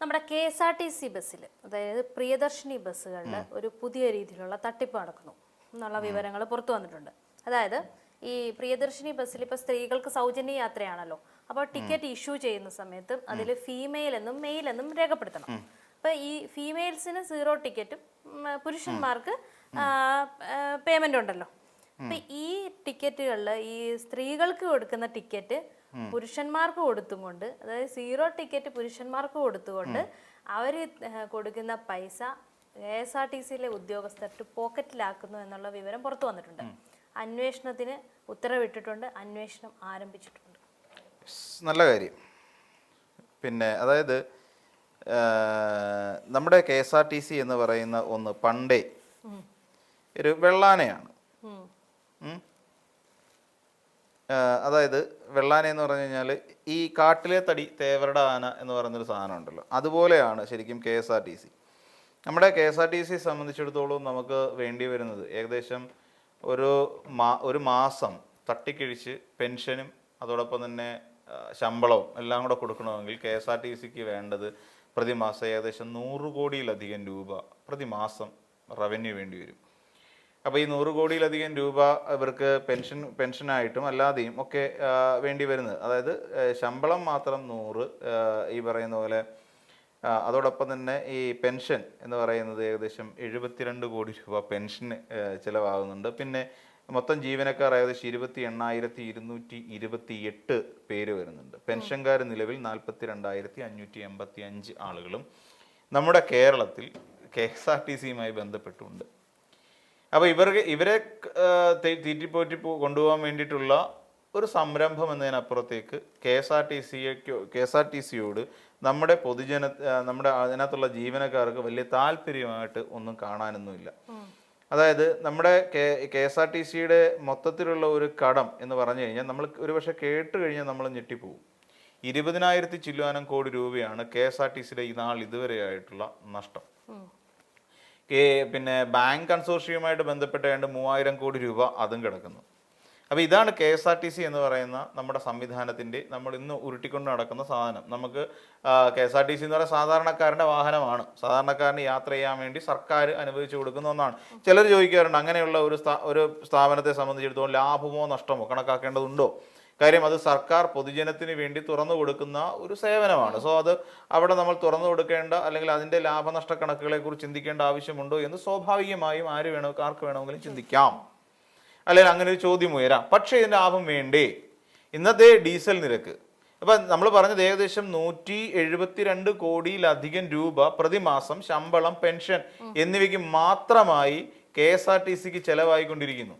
നമ്മുടെ KSRTC ബസ്സിൽ, അതായത് പ്രിയദർശിനി ബസ്സുകളിൽ ഒരു പുതിയ രീതിയിലുള്ള തട്ടിപ്പ് നടക്കുന്നു എന്നുള്ള വിവരങ്ങൾ പുറത്തു വന്നിട്ടുണ്ട്. അതായത് ഈ പ്രിയദർശിനി ബസ്സിൽ ഇപ്പോൾ സ്ത്രീകൾക്ക് സൗജന്യ യാത്രയാണല്ലോ, അപ്പോൾ ടിക്കറ്റ് ഇഷ്യൂ ചെയ്യുന്ന സമയത്ത് അതിൽ ഫീമെയിൽ എന്നും മെയിൽ എന്നും രേഖപ്പെടുത്തണം. അപ്പോൾ ഈ ഫീമെയിൽസിന് 0 ടിക്കറ്റും പുരുഷന്മാർക്ക് പേയ്മെന്റ് ഉണ്ടല്ലോ. അപ്പൊ ഈ ടിക്കറ്റുകളിൽ ഈ സ്ത്രീകൾക്ക് കൊടുക്കുന്ന ടിക്കറ്റ് പുരുഷന്മാർക്ക് കൊടുത്തുകൊണ്ട്, അതായത് 0 ടിക്കറ്റ് പുരുഷന്മാർക്ക് കൊടുത്തുകൊണ്ട് അവര് കൊടുക്കുന്ന പൈസ KSRTCയിലെ ഉദ്യോഗസ്ഥർക്ക് പോക്കറ്റിലാക്കുന്നു എന്നുള്ള വിവരം പുറത്തു വന്നിട്ടുണ്ട്. അന്വേഷണത്തിന് ഉത്തരവിട്ടിട്ടുണ്ട്, അന്വേഷണം ആരംഭിച്ചിട്ടുണ്ട്. നല്ല കാര്യം. പിന്നെ അതായത് നമ്മുടെ KSRTC എന്ന് പറയുന്ന ഒന്ന് പണ്ടേ ഒരു വെള്ളാനയാണ്. അതായത് വെള്ളാന എന്ന് പറഞ്ഞു കഴിഞ്ഞാൽ ഈ കാട്ടിലെ തടി തേവരുടെ ആന എന്ന് പറയുന്നൊരു സാധനം ഉണ്ടല്ലോ, അതുപോലെയാണ് ശരിക്കും KSRTC. നമ്മുടെ KSRTC സംബന്ധിച്ചിടത്തോളം നമുക്ക് വേണ്ടി വരുന്നത് ഏകദേശം ഒരു മാസം തട്ടിക്കിഴിച്ച് പെൻഷനും അതോടൊപ്പം തന്നെ ശമ്പളവും എല്ലാം കൂടെ കൊടുക്കണമെങ്കിൽ KSRTCക്ക് വേണ്ടത് പ്രതിമാസം ഏകദേശം 100 കോടിയിലധികം രൂപ പ്രതിമാസം റവന്യൂ വേണ്ടി വരും. അപ്പോൾ ഈ 100 കോടിയിലധികം രൂപ ഇവർക്ക് പെൻഷനായിട്ടും അല്ലാതെയും ഒക്കെ വേണ്ടി വരുന്നത്. അതായത് ശമ്പളം മാത്രം 100, ഈ പറയുന്ന പോലെ അതോടൊപ്പം തന്നെ ഈ പെൻഷൻ എന്ന് പറയുന്നത് ഏകദേശം 72 കോടി രൂപ പെൻഷന് ചിലവാകുന്നുണ്ട്. പിന്നെ മൊത്തം ജീവനക്കാർ ഏകദേശം 28,228 പേര് വരുന്നുണ്ട്. പെൻഷൻകാർ നിലവിൽ 42,585 ആളുകളും നമ്മുടെ കേരളത്തിൽ KSRTCയുമായി ബന്ധപ്പെട്ടുണ്ട്. അപ്പോൾ ഇവരെ തീറ്റിപ്പോറ്റി കൊണ്ടുപോകാൻ വേണ്ടിയിട്ടുള്ള ഒരു സംരംഭം എന്നതിനപ്പുറത്തേക്ക് KSRTCയോട് നമ്മുടെ നമ്മുടെ അതിനകത്തുള്ള ജീവനക്കാർക്ക് വലിയ താല്പര്യമായിട്ട് ഒന്നും കാണാനൊന്നുമില്ല. അതായത് നമ്മുടെ KSRTCയുടെ മൊത്തത്തിലുള്ള ഒരു കടം എന്ന് പറഞ്ഞു കഴിഞ്ഞാൽ നമ്മൾ ഒരുപക്ഷെ കേട്ട് കഴിഞ്ഞാൽ നമ്മൾ ഞെട്ടിപ്പോകും. 20,000 ചില്ലുവാനം കോടി രൂപയാണ് KSRTCയുടെ ഇതുവരെയായിട്ടുള്ള നഷ്ടം. പിന്നെ ബാങ്ക് കൺസോർഷ്യവുമായിട്ട് ബന്ധപ്പെട്ട 3,000 കോടി രൂപ അതും കിടക്കുന്നു. അപ്പോൾ ഇതാണ് KSRTC എന്ന് പറയുന്ന നമ്മുടെ സംവിധാനത്തിൻ്റെ നമ്മൾ ഇന്ന് ഉരുട്ടിക്കൊണ്ട് നടക്കുന്ന സാധനം. നമുക്ക് KSRTC എന്ന് പറയുന്ന സാധാരണക്കാരൻ്റെ വാഹനമാണ്, സാധാരണക്കാരന് യാത്ര ചെയ്യാൻ വേണ്ടി സർക്കാർ അനുവദിച്ചു കൊടുക്കുന്ന ഒന്നാണ്. ചിലർ ചോദിക്കാറുണ്ട്, അങ്ങനെയുള്ള ഒരു സ്ഥാപനത്തെ സംബന്ധിച്ചിടത്തോളം ലാഭമോ നഷ്ടമോ കണക്കാക്കേണ്ടതുണ്ടോ? കാര്യം അത് സർക്കാർ പൊതുജനത്തിന് വേണ്ടി തുറന്നു കൊടുക്കുന്ന ഒരു സേവനമാണ്. സോ അത് അവിടെ നമ്മൾ തുറന്നു കൊടുക്കേണ്ട അല്ലെങ്കിൽ അതിൻ്റെ ലാഭനഷ്ട കണക്കുകളെ കുറിച്ച് ചിന്തിക്കേണ്ട ആവശ്യമുണ്ടോ എന്ന് സ്വാഭാവികമായും ആർക്ക് വേണമെങ്കിലും ചിന്തിക്കാം, അല്ലെങ്കിൽ അങ്ങനെ ഒരു ചോദ്യം ഉയരാം. പക്ഷേ ഇതിൻ്റെ ലാഭം വേണ്ടേ? ഇന്നത്തെ ഡീസൽ നിരക്ക് അപ്പം നമ്മൾ പറഞ്ഞത് ഏകദേശം 172 കോടിയിലധികം രൂപ പ്രതിമാസം ശമ്പളം, പെൻഷൻ എന്നിവയ്ക്ക് മാത്രമായി KSRTCക്ക് ചെലവായിക്കൊണ്ടിരിക്കുന്നു.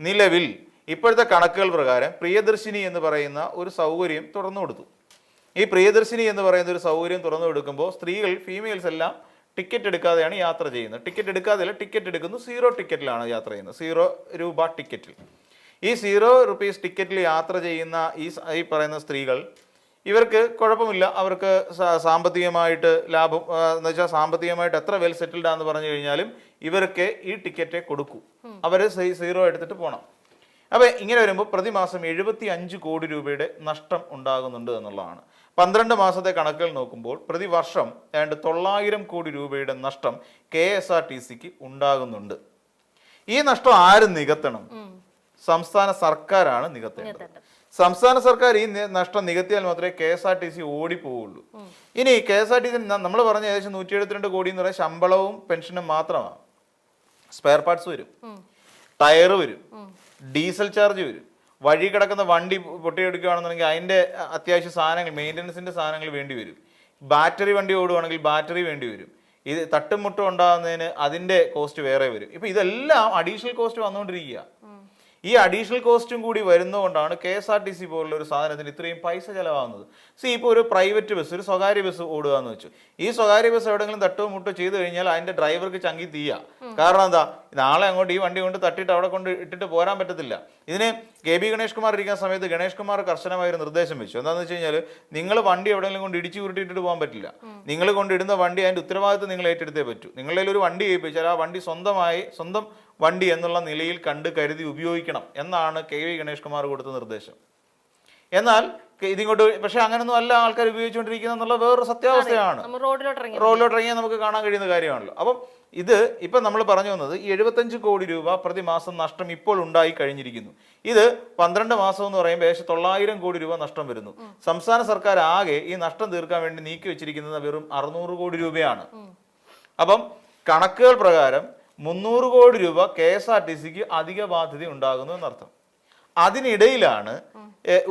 നിലവിൽ ഇപ്പോഴത്തെ കണക്കുകൾ പ്രകാരം പ്രിയദർശിനി എന്ന് പറയുന്ന ഒരു സൗകര്യം തുറന്നു കൊടുത്തു. ഈ പ്രിയദർശിനി എന്ന് പറയുന്ന ഒരു സൗകര്യം തുറന്നു കൊടുക്കുമ്പോൾ സ്ത്രീകൾ, ഫീമെയിൽസ് എല്ലാം ടിക്കറ്റ് എടുക്കാതെയാണ് യാത്ര ചെയ്യുന്നത്. ടിക്കറ്റ് എടുക്കാതെയല്ല, ടിക്കറ്റ് എടുക്കുന്നു 0 ടിക്കറ്റിലാണ് യാത്ര ചെയ്യുന്നത്, 0 രൂപ ടിക്കറ്റിൽ. ഈ 0 റുപ്പീസ് ടിക്കറ്റിൽ യാത്ര ചെയ്യുന്ന ഈ പറയുന്ന സ്ത്രീകൾ, ഇവർക്ക് കുഴപ്പമില്ല, അവർക്ക് സാമ്പത്തികമായിട്ട് ലാഭം എന്ന് വെച്ചാൽ സാമ്പത്തികമായിട്ട് എത്ര വെൽ സെറ്റിൽഡ് ആണെന്ന് പറഞ്ഞു കഴിഞ്ഞാലും ഇവർക്ക് ഈ ടിക്കറ്റേ കൊടുക്കൂ, അവർ 0 എടുത്തിട്ട് പോകണം. അപ്പോൾ ഇങ്ങനെ വരുമ്പോൾ പ്രതിമാസം 75 കോടി രൂപയുടെ നഷ്ടം ഉണ്ടാകുന്നുണ്ട് എന്നുള്ളതാണ്. 12 മാസത്തെ കണക്കുകൾ നോക്കുമ്പോൾ പ്രതിവർഷം ഏതാണ്ട് 900 കോടി രൂപയുടെ നഷ്ടം KSRTCക്ക് ഉണ്ടാകുന്നുണ്ട്. ഈ നഷ്ടം ആര് നികത്തണം? സംസ്ഥാന സർക്കാരാണ് നികത്തേണ്ടത്. സംസ്ഥാന സർക്കാർ ഈ നഷ്ടം നികത്തിയാൽ മാത്രമേ KSRTC ഓടിപ്പോവുള്ളൂ. ഇനി KSRTC നമ്മൾ പറഞ്ഞ ഏകദേശം 172 കോടി എന്ന് പറയുന്നത് ശമ്പളവും പെൻഷനും മാത്രമാണ്. സ്പെയർ പാർട്സ് വരും, ടയർ വരും, ഡീസൽ ചാർജ് വരും, വഴി കിടക്കുന്ന വണ്ടി പൊട്ടിയെടുക്കുകയാണെന്നുണ്ടെങ്കിൽ അതിൻ്റെ അത്യാവശ്യ സാധനങ്ങൾ, മെയിൻ്റനൻസിൻ്റെ സാധനങ്ങൾ വേണ്ടി വരും. ബാറ്ററി വണ്ടി ഓടുകയാണെങ്കിൽ ബാറ്ററി വേണ്ടി വരും. ഇത് തട്ടും മുട്ടും ഉണ്ടാകുന്നതിന് അതിൻ്റെ കോസ്റ്റ് വേറെ വരും. ഇപ്പം ഇതെല്ലാം അഡീഷണൽ കോസ്റ്റ് വന്നുകൊണ്ടിരിക്കുക. ഈ അഡീഷണൽ കോസ്റ്റും കൂടി വരുന്നതുകൊണ്ടാണ് KSRTC പോലുള്ള ഒരു സാധനത്തിന് ഇത്രയും പൈസ ചിലവാകുന്നത്. ഇപ്പോൾ ഒരു പ്രൈവറ്റ് ബസ്, ഒരു സ്വകാര്യ ബസ് ഓടുക എന്ന് വെച്ചു, ഈ സ്വകാര്യ ബസ് എവിടെയെങ്കിലും തട്ടോ മുട്ടോ ചെയ്ത് കഴിഞ്ഞാൽ അതിൻ്റെ ഡ്രൈവർക്ക് ചങ്കി തീയാ. കാരണം എന്താ, നാളെ അങ്ങോട്ട് ഈ വണ്ടി കൊണ്ട് തട്ടിയിട്ട് അവിടെ കൊണ്ട് ഇട്ടിട്ട് പോരാൻ പറ്റത്തില്ല. ഇതിന് KB ഗണേഷ് കുമാർ ഇരിക്കുന്ന സമയത്ത് ഗണേഷ് കുമാർ കർശനമായ ഒരു നിർദ്ദേശം വെച്ചു. എന്താണെന്ന് വെച്ച് കഴിഞ്ഞാൽ, നിങ്ങൾ വണ്ടി എവിടെയെങ്കിലും കൊണ്ട് ഇടിച്ചു ഉരുട്ടിയിട്ട് പോകാൻ പറ്റില്ല. നിങ്ങൾ കൊണ്ടിടുന്ന വണ്ടി അതിൻ്റെ ഉത്തരവാദിത്വം നിങ്ങൾ ഏറ്റെടുത്തേ പറ്റൂ. നിങ്ങളുടെ ഒരു വണ്ടി ഏൽപ്പിച്ചാൽ ആ വണ്ടി സ്വന്തം വണ്ടി എന്നുള്ള നിലയിൽ കരുതി ഉപയോഗിക്കണം എന്നാണ് KB ഗണേഷ് കുമാർ കൊടുത്ത നിർദ്ദേശം. എന്നാൽ ഇതിങ്ങോട്ട്, പക്ഷെ അങ്ങനൊന്നും അല്ല ആൾക്കാർ ഉപയോഗിച്ചുകൊണ്ടിരിക്കുന്നത് എന്നുള്ള വേറൊരു സത്യാവസ്ഥയാണ്. നമ്മൾ റോഡിലോട്ട് ഇറങ്ങിയാൽ നമുക്ക് കാണാൻ കഴിയുന്ന കാര്യമാണല്ലോ. അപ്പം ഇപ്പം നമ്മൾ പറഞ്ഞു വന്നത് 75 കോടി രൂപ പ്രതിമാസം നഷ്ടം ഇപ്പോൾ ഉണ്ടായി കഴിഞ്ഞിരിക്കുന്നു. ഇത് 12 മാസം എന്ന് പറയുമ്പോൾ ഏകദേശം 900 കോടി രൂപ നഷ്ടം വരുന്നു. സംസ്ഥാന സർക്കാർ ആകെ ഈ നഷ്ടം തീർക്കാൻ വേണ്ടി നീക്കി വെച്ചിരിക്കുന്നത് വെറും 600 കോടി രൂപയാണ്. അപ്പം കണക്കുകൾ പ്രകാരം 300 കോടി രൂപ KSRTCക്ക് അധിക ബാധ്യത ഉണ്ടാകുന്നു എന്നർത്ഥം. അതിനിടയിലാണ്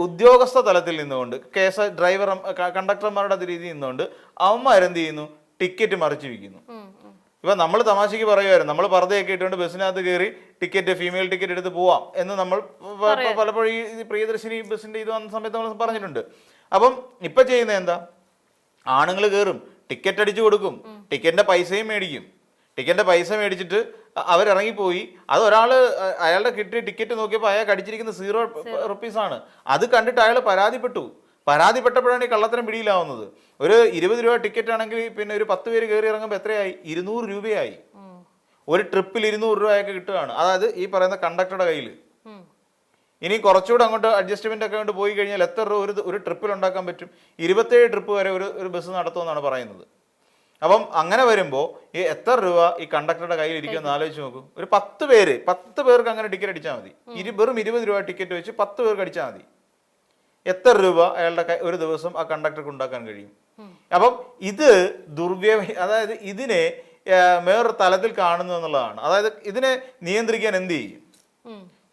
ഉദ്യോഗസ്ഥ തലത്തിൽ നിന്നുകൊണ്ട് ഡ്രൈവർ കണ്ടക്ടർമാരുടെ രീതിയിൽ നിന്നുകൊണ്ട് അവന്മാരെന്ത് ചെയ്യുന്നു, ടിക്കറ്റ് മറിച്ച് വിൽക്കുന്നു. ഇപ്പം നമ്മൾ തമാശയ്ക്ക് പറയുമായിരുന്നു, നമ്മൾ പർദ്ദയൊക്കെ ഇട്ടുകൊണ്ട് ബസ്സിനകത്ത് കയറി ഫീമെയിൽ ടിക്കറ്റ് എടുത്ത് പോവാം എന്ന് നമ്മൾ പലപ്പോഴും ഈ പ്രിയദർശിനി ബസ്സിന്റെ ഇത് വന്ന സമയത്ത് നമ്മൾ പറഞ്ഞിട്ടുണ്ട്. അപ്പം ഇപ്പൊ ചെയ്യുന്നത് എന്താ, ആണുങ്ങൾ കയറും, ടിക്കറ്റ് അടിച്ചു കൊടുക്കും, ടിക്കറ്റിന്റെ പൈസയും മേടിക്കും. ടിക്കറ്റിന്റെ പൈസ മേടിച്ചിട്ട് അവരിറങ്ങിപ്പോയി. അത് അയാളുടെ കിട്ടിയ ടിക്കറ്റ് നോക്കിയപ്പോൾ അയാൾക്ക് അടിച്ചിരിക്കുന്നത് 0 റുപ്പീസാണ്. അത് കണ്ടിട്ട് അയാൾ പരാതിപ്പെട്ടപ്പോഴാണ് ഈ കള്ളത്തരം പിടിയിലാവുന്നത്. ഒരു 20 രൂപ ടിക്കറ്റ് ആണെങ്കിൽ പിന്നെ ഒരു 10 പേര് കയറി ഇറങ്ങുമ്പോൾ എത്രയായി? 200 രൂപയായി. ഒരു ട്രിപ്പിൽ 200 രൂപയൊക്കെ കിട്ടുകയാണ്. അതായത് ഈ പറയുന്ന കണ്ടക്ടറുടെ കയ്യിൽ. ഇനി കുറച്ചുകൂടെ അങ്ങോട്ട് അഡ്ജസ്റ്റ്മെന്റ് ഒക്കെ കൊണ്ട് പോയി കഴിഞ്ഞാൽ എത്ര രൂപ ഒരു ട്രിപ്പിൽ ഉണ്ടാക്കാൻ പറ്റും? 27 ട്രിപ്പ് വരെ ഒരു ബസ് നടത്തുമെന്നാണ് പറയുന്നത്. അപ്പം അങ്ങനെ വരുമ്പോൾ ഈ എത്ര രൂപ ഈ കണ്ടക്ടറുടെ കയ്യിൽ ഇരിക്കുമെന്ന് ആലോചിച്ച് നോക്കൂ. ഒരു 10 പേർക്ക് അങ്ങനെ ടിക്കറ്റ് അടിച്ചാൽ മതി. വെറും 20 രൂപ ടിക്കറ്റ് വെച്ച് 10 പേർക്ക് അടിച്ചാൽ മതി. എത്ര രൂപ അയാളുടെ ഒരു ദിവസം ആ കണ്ടക്ടർക്ക് ഉണ്ടാക്കാൻ കഴിയും? അപ്പം ഇത് അതായത് ഇതിനെ വേറൊരു തലത്തിൽ കാണുന്നു എന്നുള്ളതാണ്. അതായത് ഇതിനെ നിയന്ത്രിക്കാൻ എന്ത് ചെയ്യും?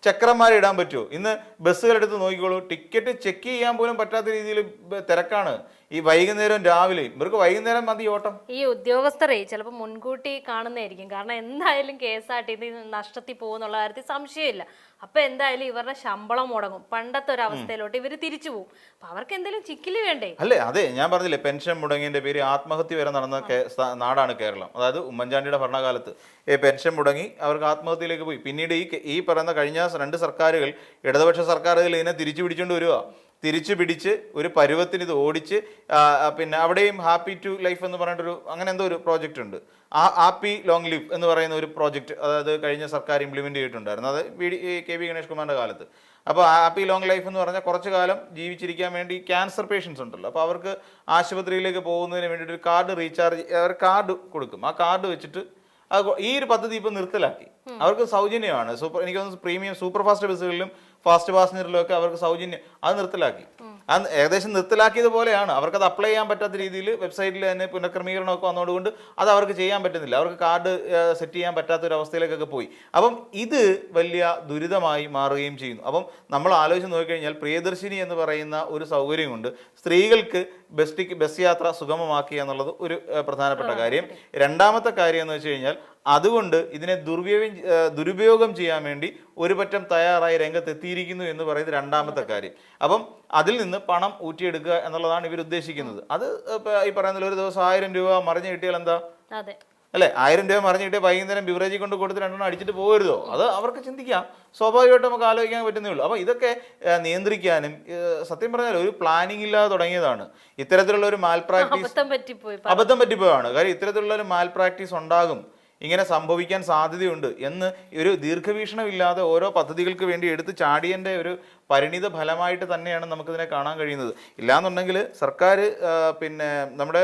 ചക്രന്മാരെ ഇടാൻ പറ്റുമോ? ഇന്ന് ബസ്സുകളെടുത്ത് നോക്കിക്കോളൂ, ടിക്കറ്റ് ചെക്ക് ചെയ്യാൻ പോലും പറ്റാത്ത രീതിയിൽ തിരക്കാണ്. ഈ വൈകുന്നേരം രാവിലെയും ഇവർക്ക് വൈകുന്നേരം മതി ഓട്ടം. ഈ ഉദ്യോഗസ്ഥരെ ചിലപ്പോൾ മുൻകൂട്ടി കാണുന്നതായിരിക്കും. കാരണം എന്തായാലും KSRTC നഷ്ടത്തിൽ പോകുന്നുള്ള കാര്യത്തിൽ സംശയമില്ല. അപ്പൊ എന്തായാലും ഇവരുടെ ശമ്പളം മുടങ്ങും. പണ്ടത്തെ ഒരു അവസ്ഥയിലോട്ട് ഇവർ തിരിച്ചു പോകും. അപ്പൊ അവർക്ക് എന്തെങ്കിലും ചിക്കില് വേണ്ടേ? അല്ലേ? അതെ, ഞാൻ പറഞ്ഞില്ലേ, പെൻഷൻ മുടങ്ങിയതിന്റെ പേര് ആത്മഹത്യ വരെ നടന്ന നാടാണ് കേരളം. അതായത് ഉമ്മൻചാണ്ടിയുടെ ഭരണകാലത്ത് പെൻഷൻ മുടങ്ങി അവർക്ക് ആത്മഹത്യയിലേക്ക് പോയി. പിന്നീട് ഈ പറയുന്ന കഴിഞ്ഞ 2 സർക്കാരുകൾ, ഇടതുപക്ഷ സർക്കാരുകൾ ഇതിനെ തിരിച്ചു പിടിച്ചുകൊണ്ട് വരിക. തിരിച്ചു പിടിച്ച് ഒരു പരുവത്തിന് ഇത് ഓടിച്ച് പിന്നെ അവിടെയും ഹാപ്പി ടു ലൈഫ് എന്ന് പറഞ്ഞിട്ടൊരു അങ്ങനെ എന്തോ ഒരു പ്രോജക്റ്റ് ഉണ്ട്. ഹാപ്പി ലോങ് ലിവ് എന്ന് പറയുന്ന ഒരു പ്രോജക്റ്റ് അതായത് കഴിഞ്ഞ സർക്കാർ ഇംപ്ലിമെന്റ് ചെയ്തിട്ടുണ്ടായിരുന്നു. അത് KV ഗണേഷ് കുമാറിന്റെ കാലത്ത്. അപ്പോൾ ഹാപ്പി ലോങ് ലൈഫ് എന്ന് പറഞ്ഞാൽ കുറച്ച് കാലം ജീവിച്ചിരിക്കാൻ വേണ്ടി ക്യാൻസർ പേഷ്യൻസ് ഉണ്ടല്ലോ, അപ്പോൾ അവർക്ക് ആശുപത്രിയിലേക്ക് പോകുന്നതിന് വേണ്ടിയിട്ട് ഒരു കാർഡ് കൊടുക്കും. ആ കാർഡ് വെച്ചിട്ട് ഈ ഒരു പദ്ധതി ഇപ്പം നിർത്തലാക്കി. അവർക്ക് സൗജന്യമാണ്. എനിക്ക് തോന്നുന്നു പ്രീമിയം സൂപ്പർ ഫാസ്റ്റ് ബസ്സുകളിലും ഫാസ്റ്റ് പാസഞ്ചറിലും ഒക്കെ അവർക്ക് സൗജന്യം. അത് നിർത്തലാക്കി. അത് ഏകദേശം നിർത്തലാക്കിയത് പോലെയാണ്. അവർക്കത് അപ്ലൈ ചെയ്യാൻ പറ്റാത്ത രീതിയിൽ വെബ്സൈറ്റിൽ തന്നെ പുനഃക്രമീകരണമൊക്കെ വന്നതുകൊണ്ട് അത് അവർക്ക് ചെയ്യാൻ പറ്റുന്നില്ല. അവർക്ക് കാർഡ് സെറ്റ് ചെയ്യാൻ പറ്റാത്ത ഒരു അവസ്ഥയിലേക്കൊക്കെ പോയി. അപ്പം ഇത് വലിയ ദുരിതമായി മാറുകയും ചെയ്യുന്നു. അപ്പം നമ്മൾ ആലോചിച്ച് നോക്കിക്കഴിഞ്ഞാൽ പ്രിയദർശിനി എന്ന് പറയുന്ന ഒരു സൗകര്യം കൊണ്ട് സ്ത്രീകൾക്ക് ബസ് യാത്ര സുഗമമാക്കി എന്നുള്ളത് ഒരു പ്രധാനപ്പെട്ട കാര്യം. രണ്ടാമത്തെ കാര്യം എന്ന് വെച്ച് കഴിഞ്ഞാൽ അതുകൊണ്ട് ഇതിനെ ദുരുപയോഗം ചെയ്യാൻ വേണ്ടി ഒരു പറ്റം തയ്യാറായി രംഗത്തെത്തിയിരിക്കുന്നു എന്ന് പറയുന്നത് രണ്ടാമത്തെ കാര്യം. അപ്പം അതിൽ നിന്ന് പണം ഊറ്റിയെടുക്കുക എന്നുള്ളതാണ് ഇവർ ഉദ്ദേശിക്കുന്നത്. അത് ഈ പറയുന്ന ഒരു ദിവസം 1000 രൂപ മറിഞ്ഞു കിട്ടിയാൽ എന്താ അല്ലെ? 1000 രൂപ മറിഞ്ഞു കിട്ടിയാൽ വൈകുന്നേരം ബിവറേജ് കൊണ്ട് കൊടുത്ത് 2 അടിച്ചിട്ട് പോകരുതോ? അത് അവർക്ക് ചിന്തിക്കാം. സ്വാഭാവികമായിട്ട് നമുക്ക് ആലോചിക്കാൻ പറ്റുന്നേ ഉള്ളൂ. അപ്പോൾ ഇതൊക്കെ നിയന്ത്രിക്കാനും സത്യം പറഞ്ഞാൽ ഒരു പ്ലാനിങ് ഇല്ലാതെ തുടങ്ങിയതാണ്. ഇത്തരത്തിലുള്ള ഒരു അബദ്ധം പറ്റിപ്പോയാണ്. കാര്യം ഇത്തരത്തിലുള്ള ഒരു മാൽ പ്രാക്ടീസ് ഉണ്ടാകും, ഇങ്ങനെ സംഭവിക്കാൻ സാധ്യതയുണ്ട് എന്ന് ഒരു ദീർഘവീക്ഷണമില്ലാതെ ഓരോ പദ്ധതികൾക്ക് വേണ്ടി എടുത്ത് ചാടിയതിൻ്റെ ഒരു പരിണിത ഫലമായിട്ട് തന്നെയാണ് നമുക്കിതിനെ കാണാൻ കഴിയുന്നത്. ഇല്ലാന്നുണ്ടെങ്കിൽ സർക്കാർ പിന്നെ നമ്മുടെ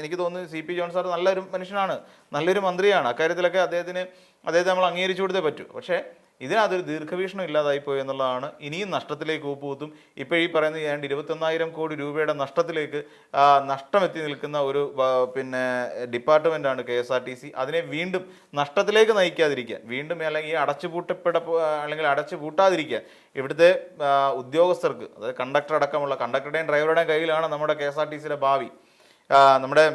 എനിക്ക് തോന്നുന്നു CP ജോൺ സാർ നല്ലൊരു മനുഷ്യനാണ്, നല്ലൊരു മന്ത്രിയാണ്. അക്കാര്യത്തിലൊക്കെ അദ്ദേഹത്തെ നമ്മൾ അംഗീകരിച്ചു കൊടുത്തേ പറ്റൂ. പക്ഷേ ഇതിനകത്തൊരു ദീർഘവീക്ഷണം ഇല്ലാതായിപ്പോയി എന്നുള്ളതാണ് ഇനിയും നഷ്ടത്തിലേക്ക് കൂപ്പുകുത്തും. ഇപ്പോൾ ഈ പറയുന്ന 21,000 കോടി രൂപയുടെ നഷ്ടത്തിലേക്ക് നഷ്ടമെത്തി നിൽക്കുന്ന ഒരു ഡിപ്പാർട്ട്മെൻറ്റാണ് KSRTC. അതിനെ വീണ്ടും നഷ്ടത്തിലേക്ക് നയിക്കാതിരിക്കാൻ, വീണ്ടും അല്ലെങ്കിൽ അടച്ചുപൂട്ടാതിരിക്കാൻ ഇവിടുത്തെ ഉദ്യോഗസ്ഥർക്ക്, അതായത് കണ്ടക്ടർ അടക്കമുള്ള കണ്ടക്ടറുടെയും ഡ്രൈവറുടെയും കയ്യിലാണ് നമ്മുടെ KSRTCയുടെ ഭാവി. നമ്മുടെ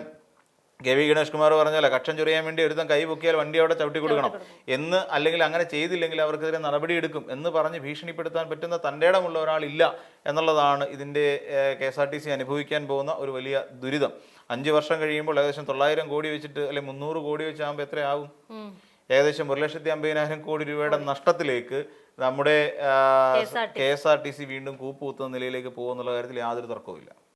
KV ഗണേഷ് കുമാർ പറഞ്ഞാൽ കക്ഷം ചൊറിയാൻ വേണ്ടി ഒരുത്തം കൈ പൊക്കിയാൽ വണ്ടി അവിടെ ചവിട്ടി കൊടുക്കണം എന്ന്, അല്ലെങ്കിൽ അങ്ങനെ ചെയ്തില്ലെങ്കിൽ അവർക്കെതിരെ നടപടിയെടുക്കും എന്ന് പറഞ്ഞ് ഭീഷണിപ്പെടുത്താൻ പറ്റുന്ന തൻ്റെ ഇടമുള്ള ഒരാളില്ല എന്നുള്ളതാണ് ഇതിൻ്റെ KSRTC അനുഭവിക്കാൻ പോകുന്ന ഒരു വലിയ ദുരിതം. 5 വർഷം കഴിയുമ്പോൾ ഏകദേശം 900 കോടി വെച്ചിട്ട് അല്ലെങ്കിൽ 300 കോടി വെച്ചാകുമ്പോൾ എത്രയാകും? ഏകദേശം 1,50,000 കോടി രൂപയുടെ നഷ്ടത്തിലേക്ക് നമ്മുടെ KSRTC വീണ്ടും കൂപ്പുകുത്തുന്ന നിലയിലേക്ക് പോകുന്നുള്ള കാര്യത്തിൽ യാതൊരു തർക്കവുമില്ല.